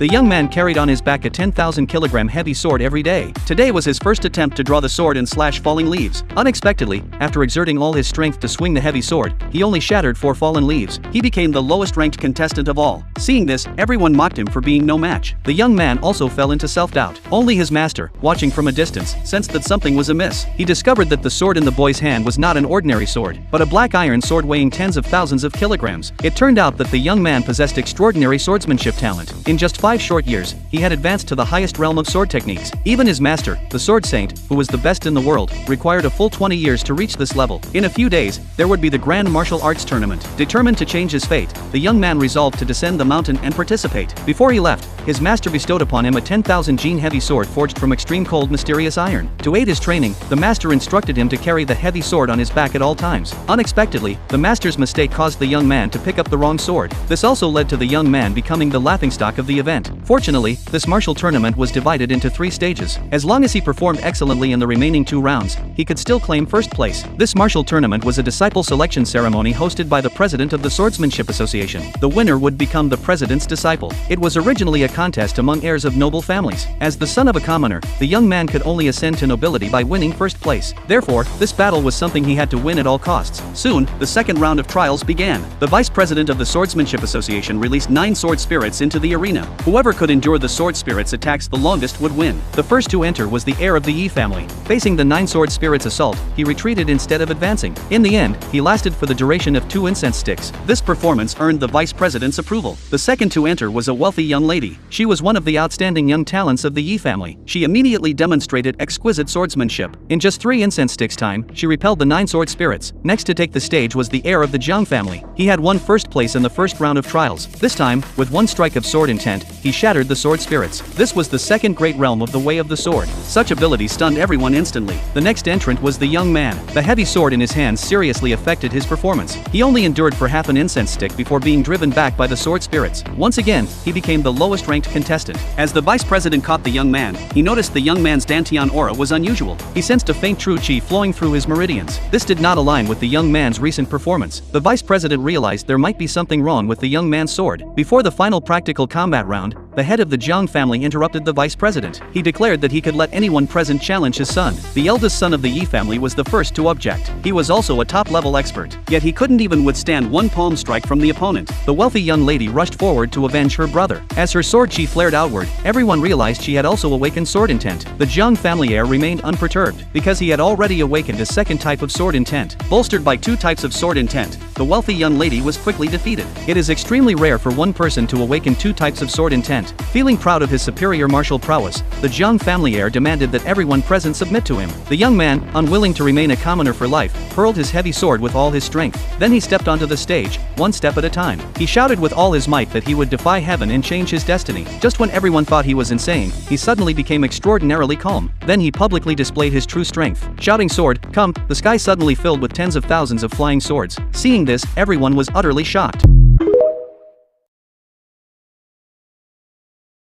The young man carried on his back a 10,000-kilogram heavy sword every day. Today was his first attempt to draw the sword and slash falling leaves. Unexpectedly, after exerting all his strength to swing the heavy sword, he only shattered 4 fallen leaves. He became the lowest-ranked contestant of all. Seeing this, everyone mocked him for being no match. The young man also fell into self-doubt. Only his master, watching from a distance, sensed that something was amiss. He discovered that the sword in the boy's hand was not an ordinary sword, but a black iron sword weighing tens of thousands of kilograms. It turned out that the young man possessed extraordinary swordsmanship talent. In just 5 short years, he had advanced to the highest realm of sword techniques. Even his master, the Sword Saint, who was the best in the world, required a full 20 years to reach this level. In a few days, there would be the Grand Martial Arts Tournament. Determined to change his fate, the young man resolved to descend the mountain and participate. Before he left, his master bestowed upon him a 10,000 gene heavy sword forged from extreme cold mysterious iron. To aid his training, the master instructed him to carry the heavy sword on his back at all times. Unexpectedly, the master's mistake caused the young man to pick up the wrong sword. This also led to the young man becoming the laughingstock of the event. Fortunately, this martial tournament was divided into 3 stages. As long as he performed excellently in the remaining 2 rounds, he could still claim first place. This martial tournament was a disciple selection ceremony hosted by the president of the Swordsmanship Association. The winner would become the president's disciple. It was originally a contest among heirs of noble families. As the son of a commoner, the young man could only ascend to nobility by winning first place. Therefore, this battle was something he had to win at all costs. Soon, the second round of trials began. The vice president of the Swordsmanship Association released 9 sword spirits into the arena. Whoever could endure the sword spirits attacks the longest would win. The first to enter was the heir of the Yi family. Facing the 9 sword spirits assault, he retreated instead of advancing. In the end, he lasted for the duration of 2 incense sticks. This performance earned the vice president's approval. The second to enter was a wealthy young lady. She was one of the outstanding young talents of the Yi family. She immediately demonstrated exquisite swordsmanship. In just 3 incense sticks time, she repelled the 9 sword spirits. Next to take the stage was the heir of the Jiang family. He had won first place in the first round of trials. This time, with 1 strike of sword intent, he shattered the sword spirits. This was the second great realm of the Way of the Sword. Such ability stunned everyone instantly. The next entrant was the young man. The heavy sword in his hands seriously affected his performance. He only endured for half an incense stick before being driven back by the sword spirits. Once again, he became the lowest ranked contestant. As the vice president caught the young man, he noticed the young man's Dantian aura was unusual. He sensed a faint true chi flowing through his meridians. This did not align with the young man's recent performance. The vice president realized there might be something wrong with the young man's sword. Before the final practical combat round, the head of the Jiang family interrupted the vice president. He declared that he could let anyone present challenge his son. The eldest son of the Yi family was the first to object. He was also a top-level expert, yet he couldn't even withstand 1 palm strike from the opponent. The wealthy young lady rushed forward to avenge her brother. As her sword chi flared outward, everyone realized she had also awakened sword intent. The Jiang family heir remained unperturbed, because he had already awakened a second type of sword intent. Bolstered by 2 types of sword intent, the wealthy young lady was quickly defeated. It is extremely rare for one person to awaken 2 types of sword intent. Feeling proud of his superior martial prowess, the Jiang family heir demanded that everyone present submit to him. The young man, unwilling to remain a commoner for life, hurled his heavy sword with all his strength. Then he stepped onto the stage, 1 step at a time. He shouted with all his might that he would defy heaven and change his destiny. Just when everyone thought he was insane, he suddenly became extraordinarily calm. Then he publicly displayed his true strength. Shouting sword, come, the sky suddenly filled with tens of thousands of flying swords. Seeing this, everyone was utterly shocked.